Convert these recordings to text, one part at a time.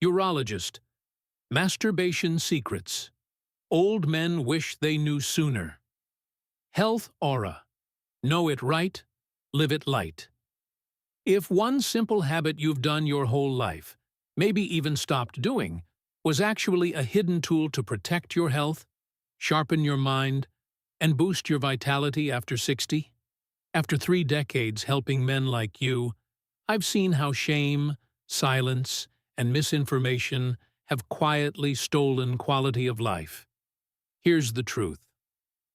Urologist. Masturbation secrets. Old men wish they knew sooner. Health aura. Know it right, live it light. If one simple habit you've done your whole life, maybe even stopped doing, was actually a hidden tool to protect your health, sharpen your mind, and boost your vitality after 60? After 3 decades helping men like you, I've seen how shame, silence, and misinformation have quietly stolen quality of life. Here's the truth.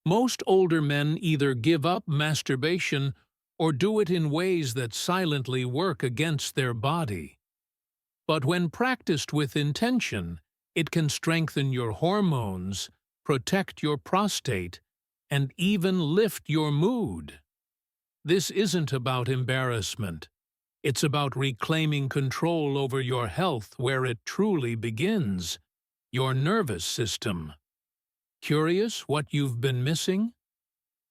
Most older men either give up masturbation or do it in ways that silently work against their body. But when practiced with intention, it can strengthen your hormones, protect your prostate, and even lift your mood. This isn't about embarrassment. It's about reclaiming control over your health where it truly begins, your nervous system. Curious what you've been missing?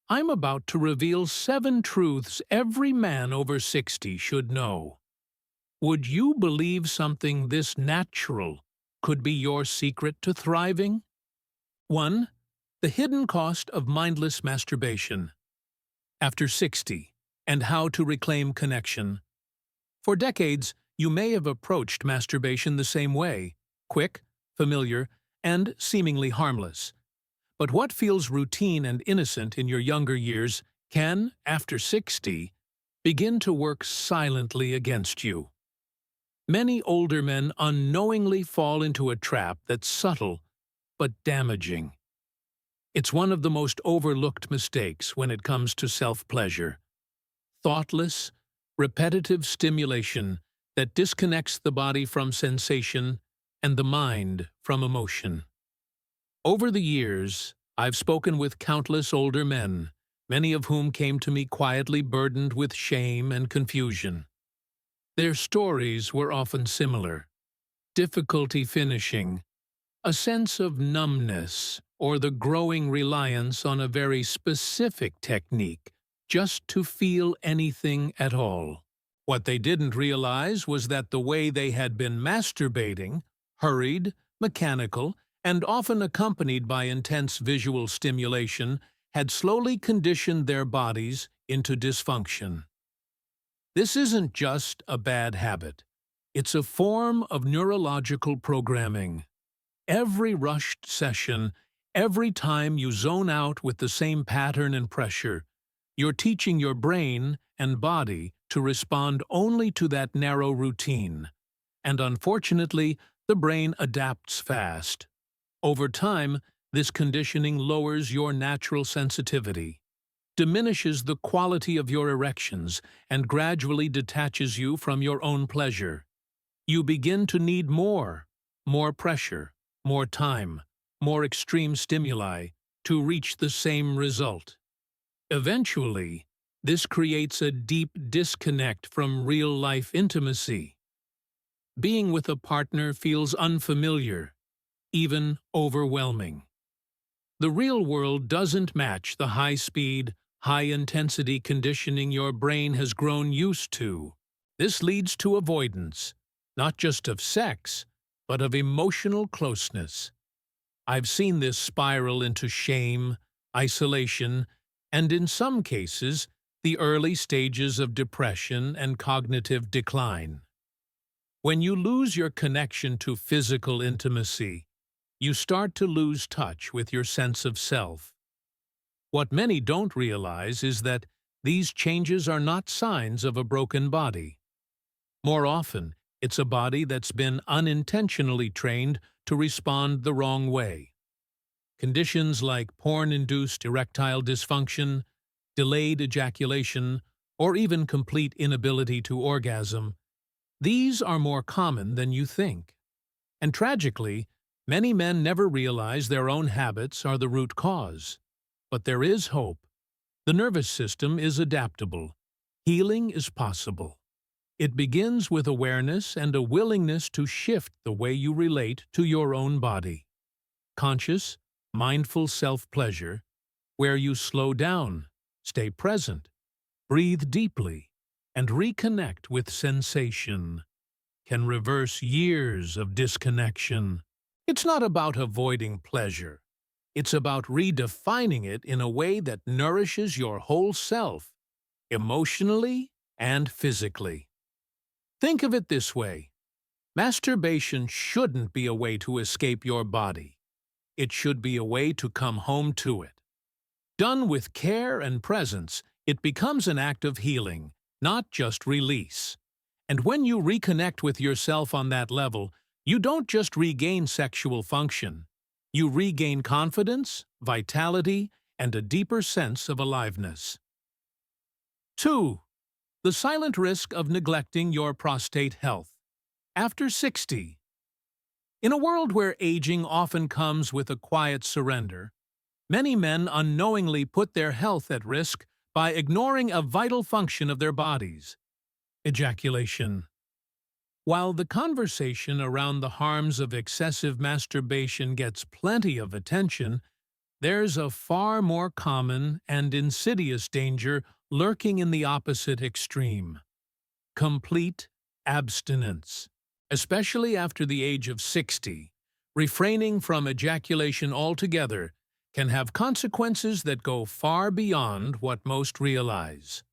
I'm about to reveal 7 truths every man over 60 should know. Would you believe something this natural could be your secret to thriving? 1. The hidden cost of mindless masturbation. After 60, and how to reclaim connection. For decades, you may have approached masturbation the same way, quick, familiar, and seemingly harmless. But what feels routine and innocent in your younger years can, after 60, begin to work silently against you. Many older men unknowingly fall into a trap that's subtle but damaging. It's one of the most overlooked mistakes when it comes to self-pleasure. Thoughtless, repetitive stimulation that disconnects the body from sensation and the mind from emotion. Over the years, I've spoken with countless older men, many of whom came to me quietly burdened with shame and confusion. Their stories were often similar: difficulty finishing, a sense of numbness, or the growing reliance on a very specific technique just to feel anything at all. What they didn't realize was that the way they had been masturbating, hurried, mechanical, and often accompanied by intense visual stimulation, had slowly conditioned their bodies into dysfunction. This isn't just a bad habit. It's a form of neurological programming. Every rushed session, every time you zone out with the same pattern and pressure, you're teaching your brain and body to respond only to that narrow routine. And unfortunately, the brain adapts fast. Over time, this conditioning lowers your natural sensitivity, diminishes the quality of your erections, and gradually detaches you from your own pleasure. You begin to need more pressure, more time, more extreme stimuli to reach the same result. Eventually, this creates a deep disconnect from real-life intimacy. Being with a partner feels unfamiliar, even overwhelming. The real world doesn't match the high-speed, high-intensity conditioning your brain has grown used to. This leads to avoidance, not just of sex, but of emotional closeness. I've seen this spiral into shame, isolation, and in some cases, the early stages of depression and cognitive decline. When you lose your connection to physical intimacy, you start to lose touch with your sense of self. What many don't realize is that these changes are not signs of a broken body. More often, it's a body that's been unintentionally trained to respond the wrong way. Conditions like porn-induced erectile dysfunction, delayed ejaculation, or even complete inability to orgasm, these are more common than you think. And tragically, many men never realize their own habits are the root cause. But there is hope. The nervous system is adaptable. Healing is possible. It begins with awareness and a willingness to shift the way you relate to your own body. Conscious, mindful self-pleasure, where you slow down, stay present, breathe deeply, and reconnect with sensation, can reverse years of disconnection. It's not about avoiding pleasure. It's about redefining it in a way that nourishes your whole self, emotionally and physically. Think of it this way. Masturbation shouldn't be a way to escape your body. It should be a way to come home to it. Done with care and presence, it becomes an act of healing, not just release. And when you reconnect with yourself on that level, you don't just regain sexual function. You regain confidence, vitality, and a deeper sense of aliveness. 2. The silent risk of neglecting your prostate health. After 60. In a world where aging often comes with a quiet surrender, many men unknowingly put their health at risk by ignoring a vital function of their bodies: ejaculation. While the conversation around the harms of excessive masturbation gets plenty of attention, there's a far more common and insidious danger lurking in the opposite extreme: complete abstinence. Especially after the age of 60, refraining from ejaculation altogether can have consequences that go far beyond what most realize.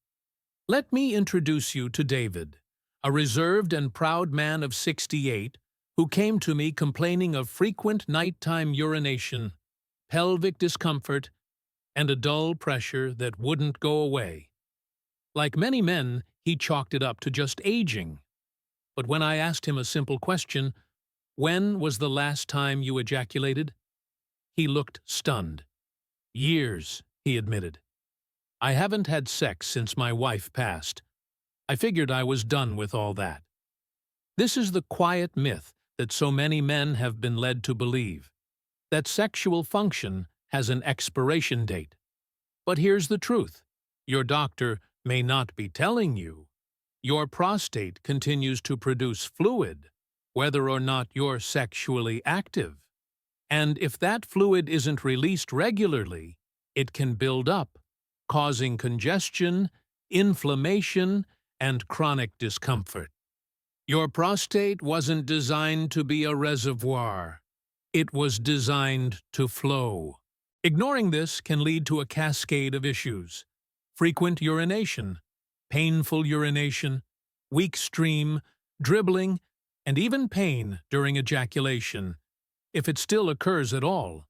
Let me introduce you to David, a reserved and proud man of 68 who came to me complaining of frequent nighttime urination, pelvic discomfort, and a dull pressure that wouldn't go away. Like many men, he chalked it up to just aging. But when I asked him a simple question, "When was the last time you ejaculated?" he looked stunned. "Years," he admitted. "I haven't had sex since my wife passed. I figured I was done with all that." This is the quiet myth that so many men have been led to believe, that sexual function has an expiration date. But here's the truth. Your doctor may not be telling you. Your prostate continues to produce fluid, whether or not you're sexually active. And if that fluid isn't released regularly, it can build up, causing congestion, inflammation, and chronic discomfort. Your prostate wasn't designed to be a reservoir. It was designed to flow. Ignoring this can lead to a cascade of issues: frequent urination, painful urination, weak stream, dribbling, and even pain during ejaculation, if it still occurs at all.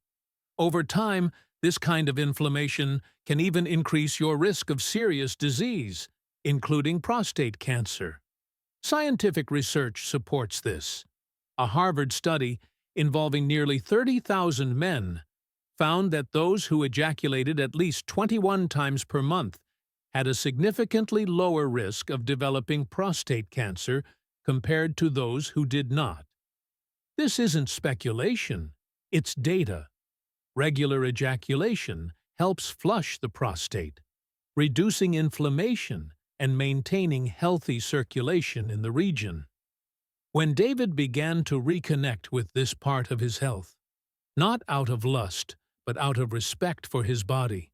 Over time, this kind of inflammation can even increase your risk of serious disease, including prostate cancer. Scientific research supports this. A Harvard study involving nearly 30,000 men found that those who ejaculated at least 21 times per month had a significantly lower risk of developing prostate cancer compared to those who did not. This isn't speculation, it's data. Regular ejaculation helps flush the prostate, reducing inflammation and maintaining healthy circulation in the region. When David began to reconnect with this part of his health, not out of lust, but out of respect for his body,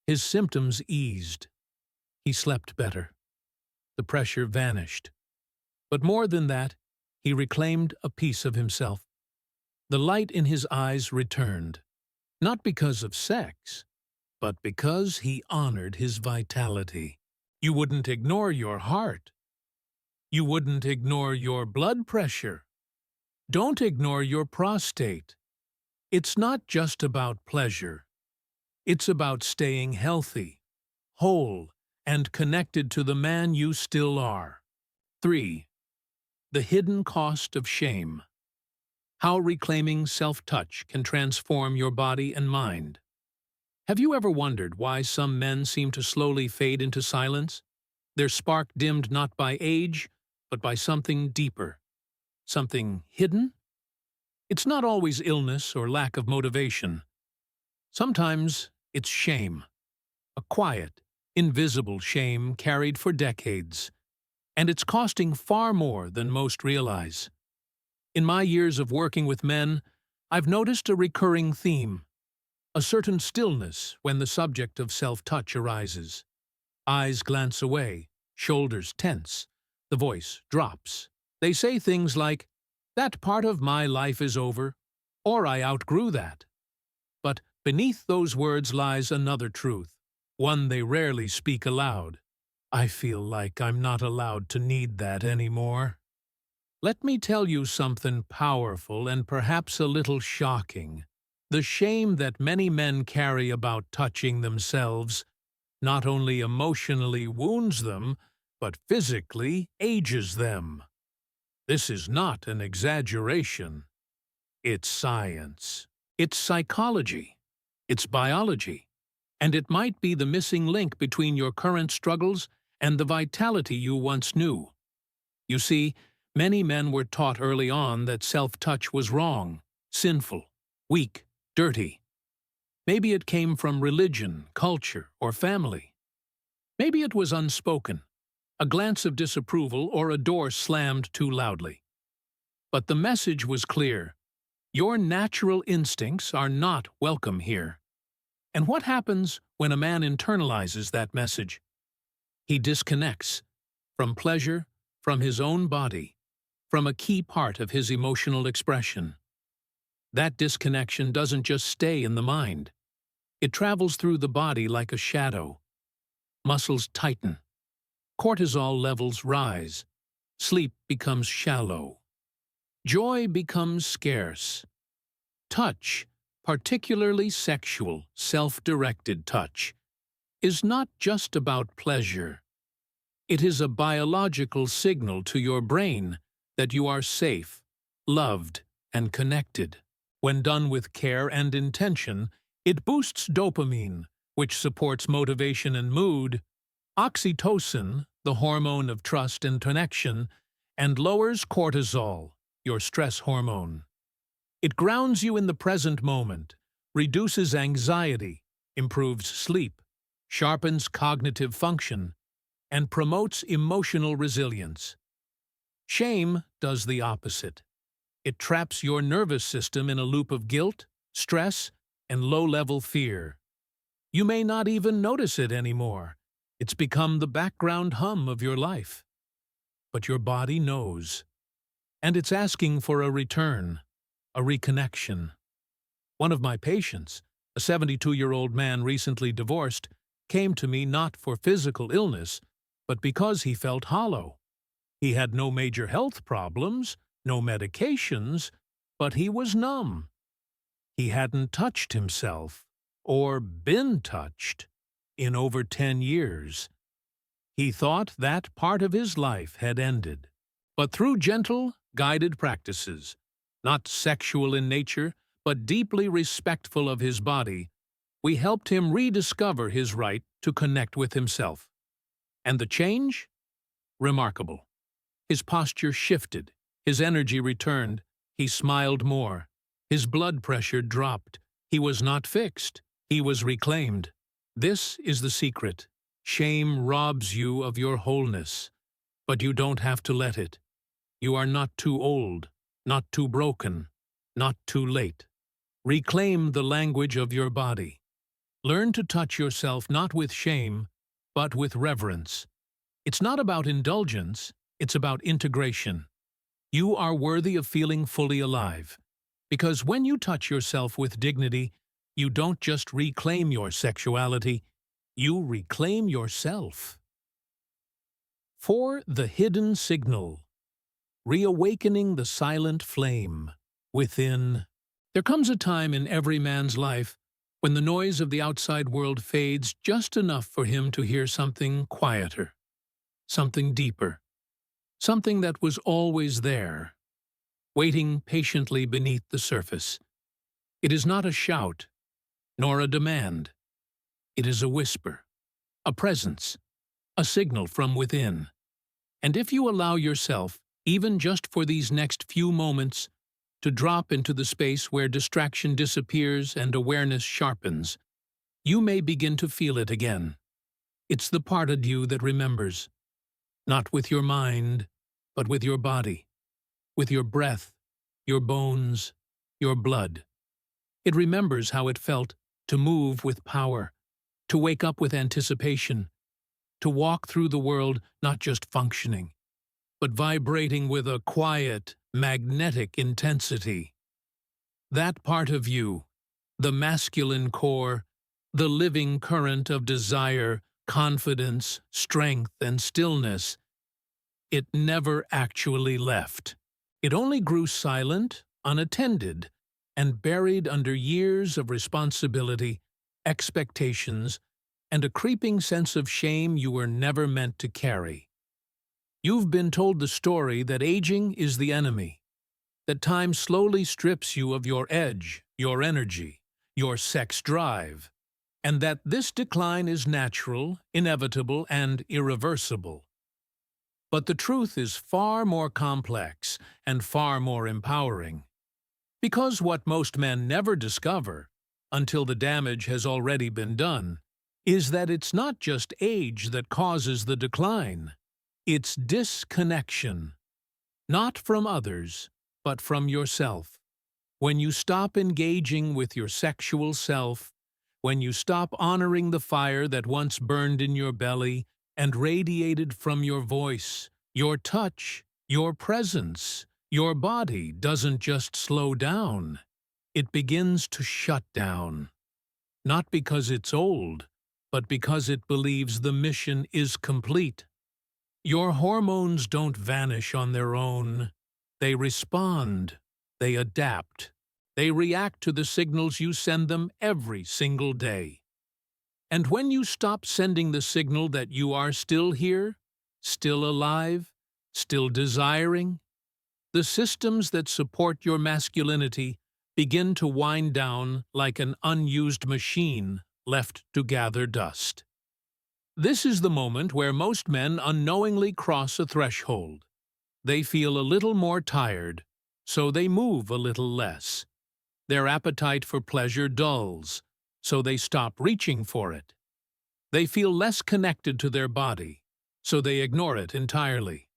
his symptoms eased. He slept better. The pressure vanished. But more than that, he reclaimed a piece of himself. The light in his eyes returned, not because of sex, but because he honored his vitality. You wouldn't ignore your heart. You wouldn't ignore your blood pressure. Don't ignore your prostate. It's not just about pleasure. It's about staying healthy, whole, and connected to the man you still are. 3. The hidden cost of shame. How reclaiming self-touch can transform your body and mind. Have you ever wondered why some men seem to slowly fade into silence? Their spark dimmed not by age, but by something deeper. Something hidden? It's not always illness or lack of motivation. Sometimes it's shame. A quiet, invisible shame carried for decades. And it's costing far more than most realize. In my years of working with men, I've noticed a recurring theme: a certain stillness when the subject of self-touch arises. Eyes glance away, shoulders tense, the voice drops. They say things like, "That part of my life is over," or "I outgrew that." But beneath those words lies another truth, one they rarely speak aloud. "I feel like I'm not allowed to need that anymore." Let me tell you something powerful and perhaps a little shocking. The shame that many men carry about touching themselves not only emotionally wounds them, but physically ages them. This is not an exaggeration. It's science. It's psychology. It's biology. And it might be the missing link between your current struggles and the vitality you once knew. You see, many men were taught early on that self-touch was wrong, sinful, weak, dirty. Maybe it came from religion, culture, or family. Maybe it was unspoken, a glance of disapproval or a door slammed too loudly. But the message was clear. Your natural instincts are not welcome here. And what happens when a man internalizes that message? He disconnects from pleasure, from his own body, from a key part of his emotional expression. That disconnection doesn't just stay in the mind. It travels through the body like a shadow. Muscles tighten. Cortisol levels rise. Sleep becomes shallow. Joy becomes scarce. Touch, particularly sexual, self-directed touch, is not just about pleasure. It is a biological signal to your brain that you are safe, loved, and connected. When done with care and intention, it boosts dopamine, which supports motivation and mood, oxytocin, the hormone of trust and connection, and lowers cortisol, your stress hormone. It grounds you in the present moment, reduces anxiety, improves sleep, sharpens cognitive function, and promotes emotional resilience. Shame does the opposite. It traps your nervous system in a loop of guilt, stress, and low-level fear. You may not even notice it anymore. It's become the background hum of your life. But your body knows. And it's asking for a return, a reconnection. One of my patients, a 72-year-old man recently divorced, came to me not for physical illness, but because he felt hollow. He had no major health problems, no medications, but he was numb. He hadn't touched himself, or been touched, in over 10 years. He thought that part of his life had ended. But through gentle, guided practices, not sexual in nature, but deeply respectful of his body, we helped him rediscover his right to connect with himself. And the change? Remarkable. His posture shifted, his energy returned, he smiled more, his blood pressure dropped. He was not fixed, he was reclaimed. This is the secret. Shame robs you of your wholeness, but you don't have to let it. You are not too old, not too broken, not too late. Reclaim the language of your body. Learn to touch yourself not with shame, but with reverence. It's not about indulgence, it's about integration. You are worthy of feeling fully alive. Because when you touch yourself with dignity, you don't just reclaim your sexuality, you reclaim yourself. For the hidden signal, reawakening the silent flame within. There comes a time in every man's life when the noise of the outside world fades just enough for him to hear something quieter, something deeper, something that was always there, waiting patiently beneath the surface. It is not a shout, nor a demand. It is a whisper, a presence, a signal from within. And if you allow yourself, even just for these next few moments, to drop into the space where distraction disappears and awareness sharpens, you may begin to feel it again. It's the part of you that remembers, not with your mind, but with your body, with your breath, your bones, your blood. It remembers how it felt to move with power, to wake up with anticipation, to walk through the world not just functioning, but vibrating with a quiet, magnetic intensity. That part of you, the masculine core, the living current of desire, confidence, strength, and stillness, it never actually left. It only grew silent, unattended, and buried under years of responsibility, expectations, and a creeping sense of shame you were never meant to carry. You've been told the story that aging is the enemy, that time slowly strips you of your edge, your energy, your sex drive, and that this decline is natural, inevitable, and irreversible. But the truth is far more complex and far more empowering. Because what most men never discover, until the damage has already been done, is that it's not just age that causes the decline. It's disconnection. Not from others, but from yourself. When you stop engaging with your sexual self, when you stop honoring the fire that once burned in your belly and radiated from your voice, your touch, your presence, your body doesn't just slow down, it begins to shut down. Not because it's old, but because it believes the mission is complete. Your hormones don't vanish on their own. They respond. They adapt. They react to the signals you send them every single day. And when you stop sending the signal that you are still here, still alive, still desiring, the systems that support your masculinity begin to wind down like an unused machine left to gather dust. This is the moment where most men unknowingly cross a threshold. They feel a little more tired, so they move a little less. Their appetite for pleasure dulls, so they stop reaching for it. They feel less connected to their body, so they ignore it entirely.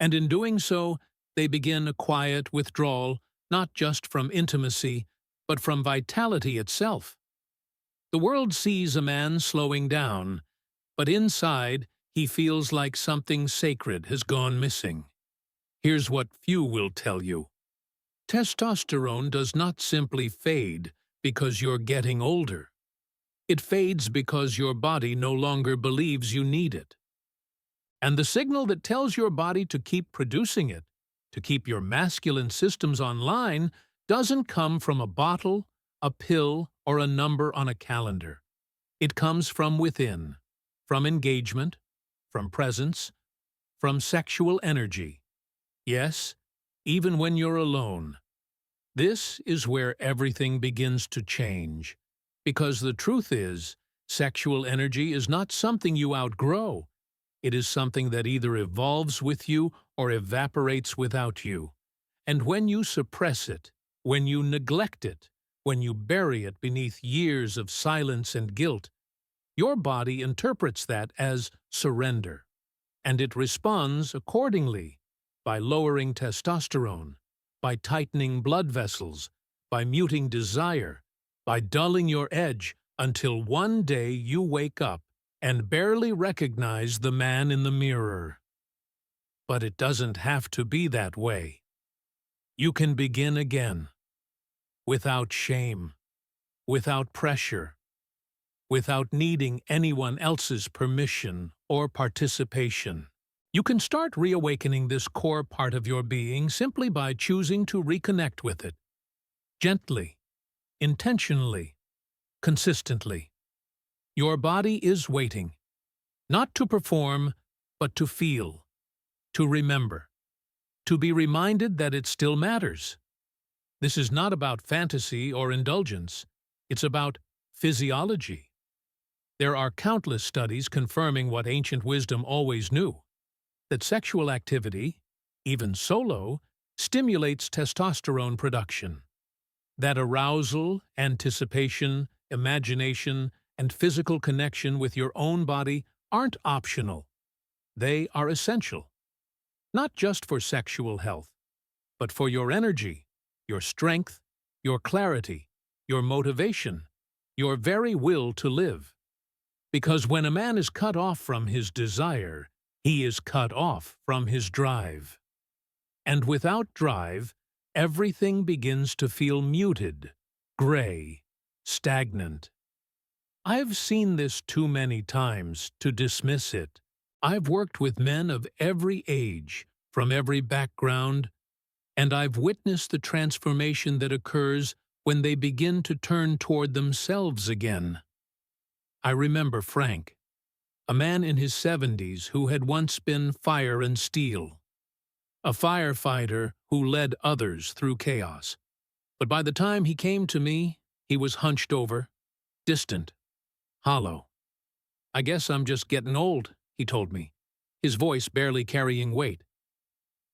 And in doing so, they begin a quiet withdrawal, not just from intimacy, but from vitality itself. The world sees a man slowing down, but inside he feels like something sacred has gone missing. Here's what few will tell you. Testosterone does not simply fade because you're getting older. It fades because your body no longer believes you need it. And the signal that tells your body to keep producing it, to keep your masculine systems online, doesn't come from a bottle, a pill, or a number on a calendar. It comes from within, from engagement, from presence, from sexual energy. Yes, even when you're alone. This is where everything begins to change. Because the truth is, sexual energy is not something you outgrow. It is something that either evolves with you or evaporates without you. And when you suppress it, when you neglect it, when you bury it beneath years of silence and guilt, your body interprets that as surrender. And it responds accordingly, by lowering testosterone, by tightening blood vessels, by muting desire, by dulling your edge, until one day you wake up and barely recognize the man in the mirror. But it doesn't have to be that way. You can begin again, without shame, without pressure, without needing anyone else's permission or participation. You can start reawakening this core part of your being simply by choosing to reconnect with it. Gently, intentionally, consistently. Your body is waiting, not to perform, but to feel, to remember, to be reminded that it still matters. This is not about fantasy or indulgence. It's about physiology. There are countless studies confirming what ancient wisdom always knew, that sexual activity, even solo, stimulates testosterone production. That arousal, anticipation, imagination, and physical connection with your own body aren't optional. They are essential. Not just for sexual health, but for your energy, your strength, your clarity, your motivation, your very will to live. Because when a man is cut off from his desire, He is cut off from his drive. And without drive, everything begins to feel muted, gray, stagnant. I've seen this too many times to dismiss it. I've worked with men of every age, from every background, and I've witnessed the transformation that occurs when they begin to turn toward themselves again. I remember Frank, a man in his 70s who had once been fire and steel, a firefighter who led others through chaos. But by the time he came to me, he was hunched over, distant, hollow. "I guess I'm just getting old," he told me, his voice barely carrying weight.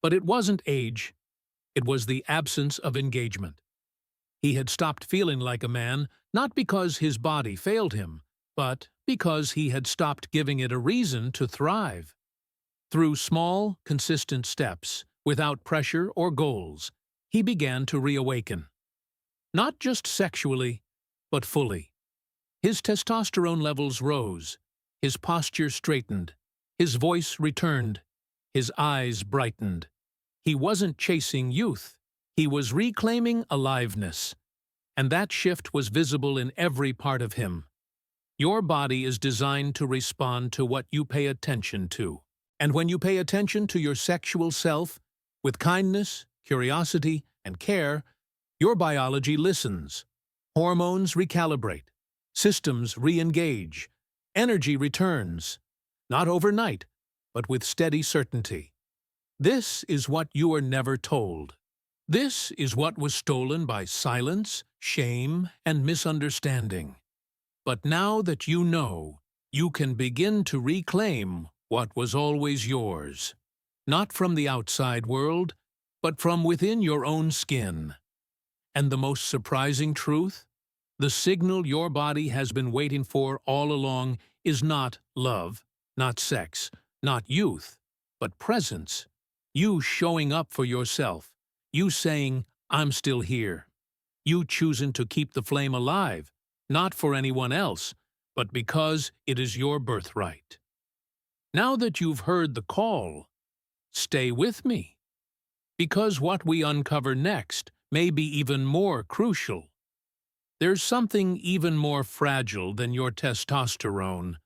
But it wasn't age, it was the absence of engagement. He had stopped feeling like a man, not because his body failed him, but because he had stopped giving it a reason to thrive. Through small, consistent steps, without pressure or goals, he began to reawaken. Not just sexually, but fully. His testosterone levels rose, his posture straightened, his voice returned, his eyes brightened. He wasn't chasing youth, he was reclaiming aliveness. And that shift was visible in every part of him. Your body is designed to respond to what you pay attention to. And when you pay attention to your sexual self, with kindness, curiosity, and care, your biology listens. Hormones recalibrate. Systems re-engage. Energy returns. Not overnight, but with steady certainty. This is what you are never told. This is what was stolen by silence, shame, and misunderstanding. But now that you know, you can begin to reclaim what was always yours. Not from the outside world, but from within your own skin. And the most surprising truth? The signal your body has been waiting for all along is not love, not sex, not youth, but presence. You showing up for yourself. You saying, "I'm still here." You choosing to keep the flame alive, not for anyone else, but because it is your birthright. Now that you've heard the call, stay with me. Because what we uncover next may be even more crucial. There's something even more fragile than your testosterone,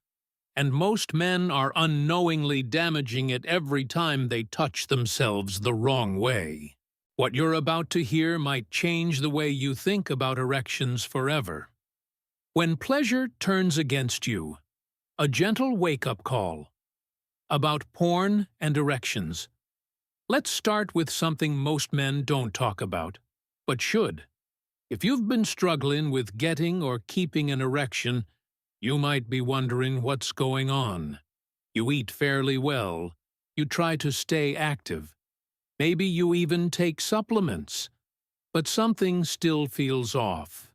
and most men are unknowingly damaging it every time they touch themselves the wrong way. What you're about to hear might change the way you think about erections forever. When pleasure turns against you, a gentle wake-up call. About porn and erections. Let's start with something most men don't talk about, but should. If you've been struggling with getting or keeping an erection, you might be wondering what's going on. You eat fairly well. You try to stay active. Maybe you even take supplements, but something still feels off.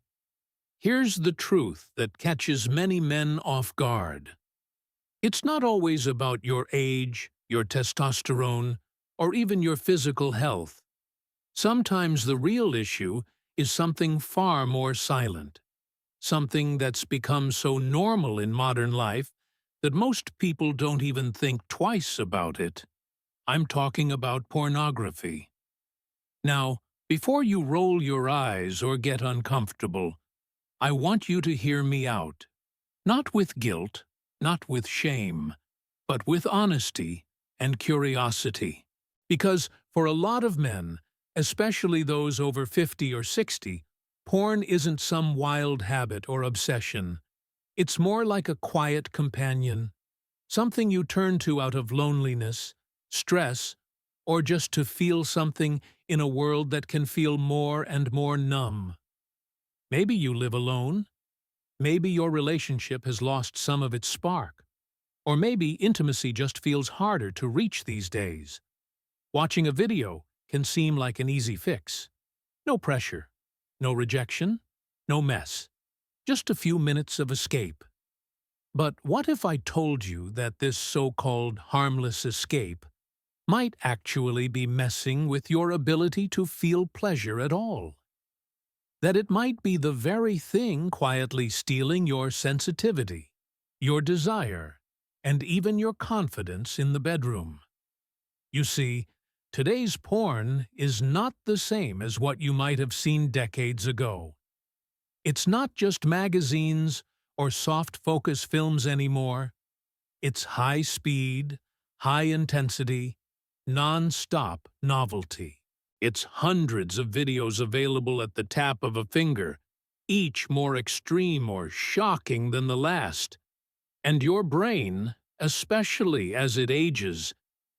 Here's the truth that catches many men off guard. It's not always about your age, your testosterone, or even your physical health. Sometimes the real issue is something far more silent, something that's become so normal in modern life that most people don't even think twice about it. I'm talking about pornography. Now, before you roll your eyes or get uncomfortable, I want you to hear me out. Not with guilt, not with shame, but with honesty and curiosity. Because for a lot of men, especially those over 50 or 60, porn isn't some wild habit or obsession. It's more like a quiet companion, something you turn to out of loneliness, stress, or just to feel something in a world that can feel more and more numb. Maybe you live alone. Maybe your relationship has lost some of its spark. Or maybe intimacy just feels harder to reach these days. Watching a video can seem like an easy fix. No pressure, no rejection, no mess. Just a few minutes of escape. But what if I told you that this so-called harmless escape might actually be messing with your ability to feel pleasure at all? That it might be the very thing quietly stealing your sensitivity, your desire, and even your confidence in the bedroom. You see, today's porn is not the same as what you might have seen decades ago. It's not just magazines or soft-focus films anymore. It's high-speed, high-intensity, non-stop novelty. It's hundreds of videos available at the tap of a finger, each more extreme or shocking than the last. And your brain, especially as it ages,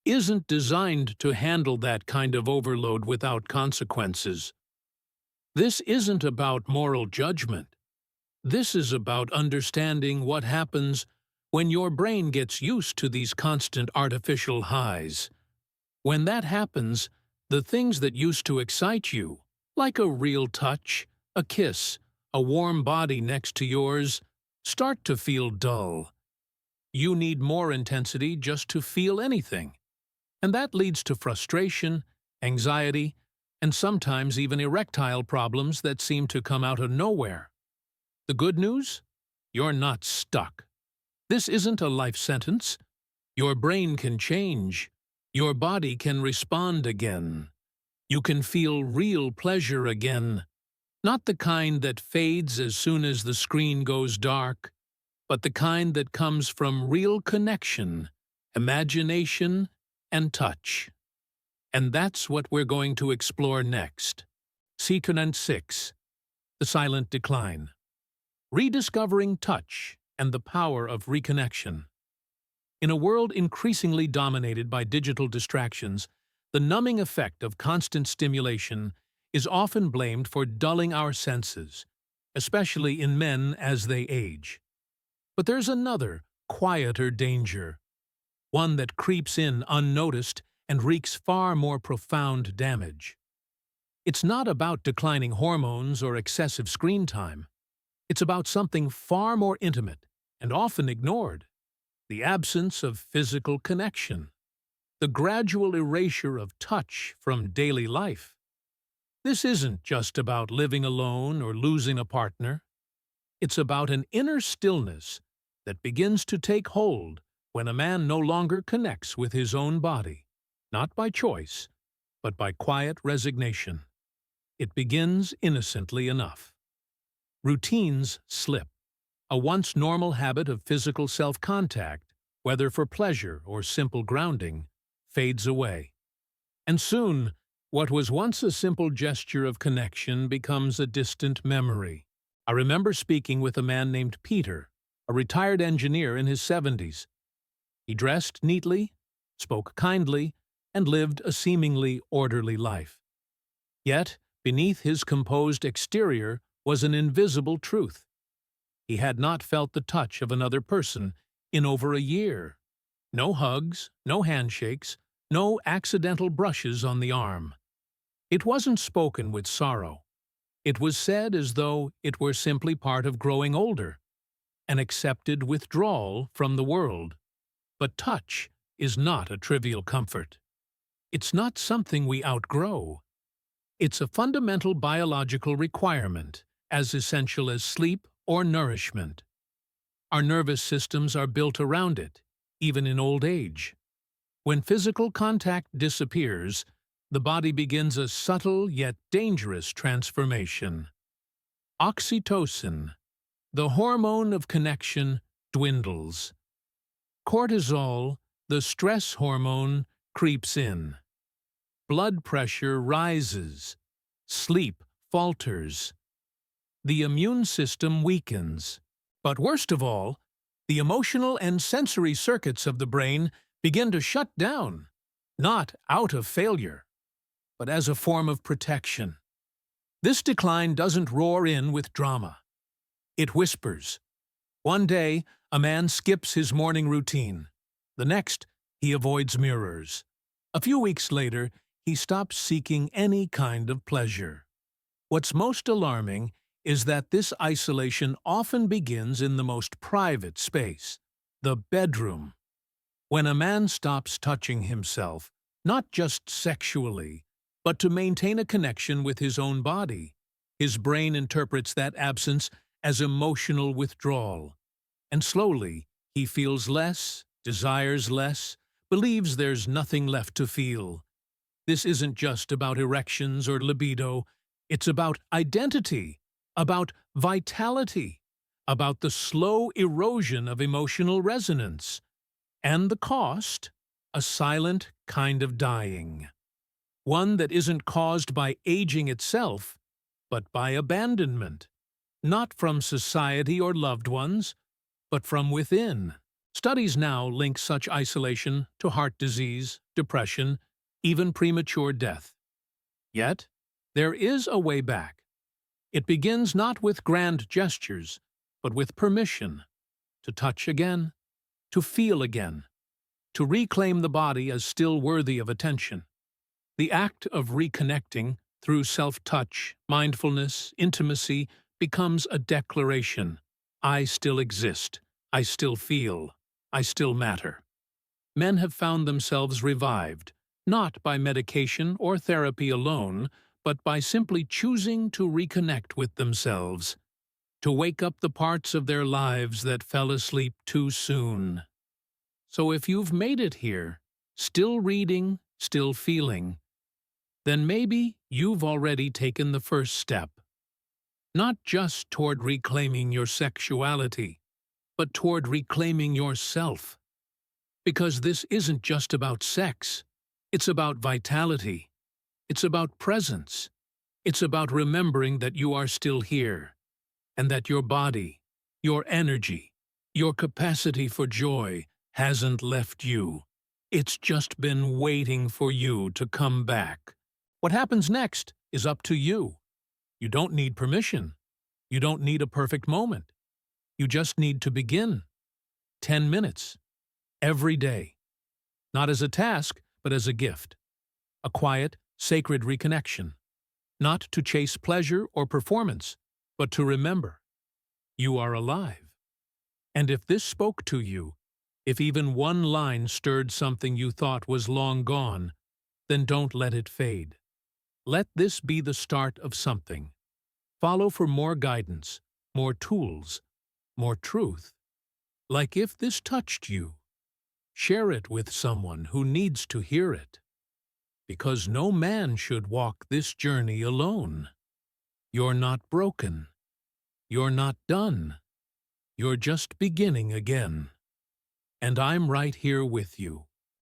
isn't designed to handle that kind of overload without consequences. This isn't about moral judgment. This is about understanding what happens when your brain gets used to these constant artificial highs. When that happens, the things that used to excite you, like a real touch, a kiss, a warm body next to yours, start to feel dull. You need more intensity just to feel anything. And that leads to frustration, anxiety, and sometimes even erectile problems that seem to come out of nowhere. The good news? You're not stuck. This isn't a life sentence. Your brain can change. Your body can respond again. You can feel real pleasure again. Not the kind that fades as soon as the screen goes dark, but the kind that comes from real connection, imagination, and touch. And that's what we're going to explore next. Sequence 6. The Silent Decline. Rediscovering touch and the power of reconnection. In a world increasingly dominated by digital distractions, the numbing effect of constant stimulation is often blamed for dulling our senses, especially in men as they age. But there's another, quieter danger, one that creeps in unnoticed and wreaks far more profound damage. It's not about declining hormones or excessive screen time. It's about something far more intimate and often ignored: the absence of physical connection, the gradual erasure of touch from daily life. This isn't just about living alone or losing a partner. It's about an inner stillness that begins to take hold when a man no longer connects with his own body, not by choice, but by quiet resignation. It begins innocently enough. Routines slip. A once normal habit of physical self-contact, whether for pleasure or simple grounding, fades away. And soon, what was once a simple gesture of connection becomes a distant memory. I remember speaking with a man named Peter, a retired engineer in his 70s. He dressed neatly, spoke kindly, and lived a seemingly orderly life. Yet, beneath his composed exterior was an invisible truth. He had not felt the touch of another person in over a year. No hugs, no handshakes, no accidental brushes on the arm. It wasn't spoken with sorrow. It was said as though it were simply part of growing older, an accepted withdrawal from the world. But touch is not a trivial comfort. It's not something we outgrow. It's a fundamental biological requirement, as essential as sleep or nourishment. Our nervous systems are built around it, even in old age. When physical contact disappears, the body begins a subtle yet dangerous transformation. Oxytocin, the hormone of connection, dwindles. Cortisol, the stress hormone, creeps in. Blood pressure rises. Sleep falters. The immune system weakens. But worst of all, the emotional and sensory circuits of the brain begin to shut down, not out of failure, but as a form of protection. This decline doesn't roar in with drama. It whispers. One day, a man skips his morning routine. The next, he avoids mirrors. A few weeks later, he stops seeking any kind of pleasure. What's most alarming is that this isolation often begins in the most private space, the bedroom. When a man stops touching himself, not just sexually, but to maintain a connection with his own body, his brain interprets that absence as emotional withdrawal, and slowly he feels less desires less, believes there's nothing left to feel. This isn't just about erections or libido. It's about identity, about vitality, about the slow erosion of emotional resonance. And the cost? A silent kind of dying. One that isn't caused by aging itself, but by abandonment. Not from society or loved ones, but from within. Studies now link such isolation to heart disease, depression, even premature death. Yet, there is a way back. It begins not with grand gestures, but with permission to touch again, to feel again, to reclaim the body as still worthy of attention. The act of reconnecting through self-touch, mindfulness, intimacy becomes a declaration. I still exist. I still feel. I still matter. Men have found themselves revived, not by medication or therapy alone, but by simply choosing to reconnect with themselves, to wake up the parts of their lives that fell asleep too soon. So if you've made it here, still reading, still feeling, then maybe you've already taken the first step. Not just toward reclaiming your sexuality, but toward reclaiming yourself. Because this isn't just about sex. It's about vitality. It's about presence. It's about remembering that you are still here, and that your body, your energy, your capacity for joy hasn't left you. It's just been waiting for you to come back. What happens next is up to you. You don't need permission. You don't need a perfect moment. You just need to begin. 10 minutes. Every day. Not as a task, but as a gift. A quiet, sacred reconnection. Not to chase pleasure or performance, but to remember. You are alive. And if this spoke to you, if even one line stirred something you thought was long gone, then don't let it fade. Let this be the start of something. Follow for more guidance, more tools, more truth. Like if this touched you, share it with someone who needs to hear it. Because no man should walk this journey alone. You're not broken. You're not done. You're just beginning again. And I'm right here with you.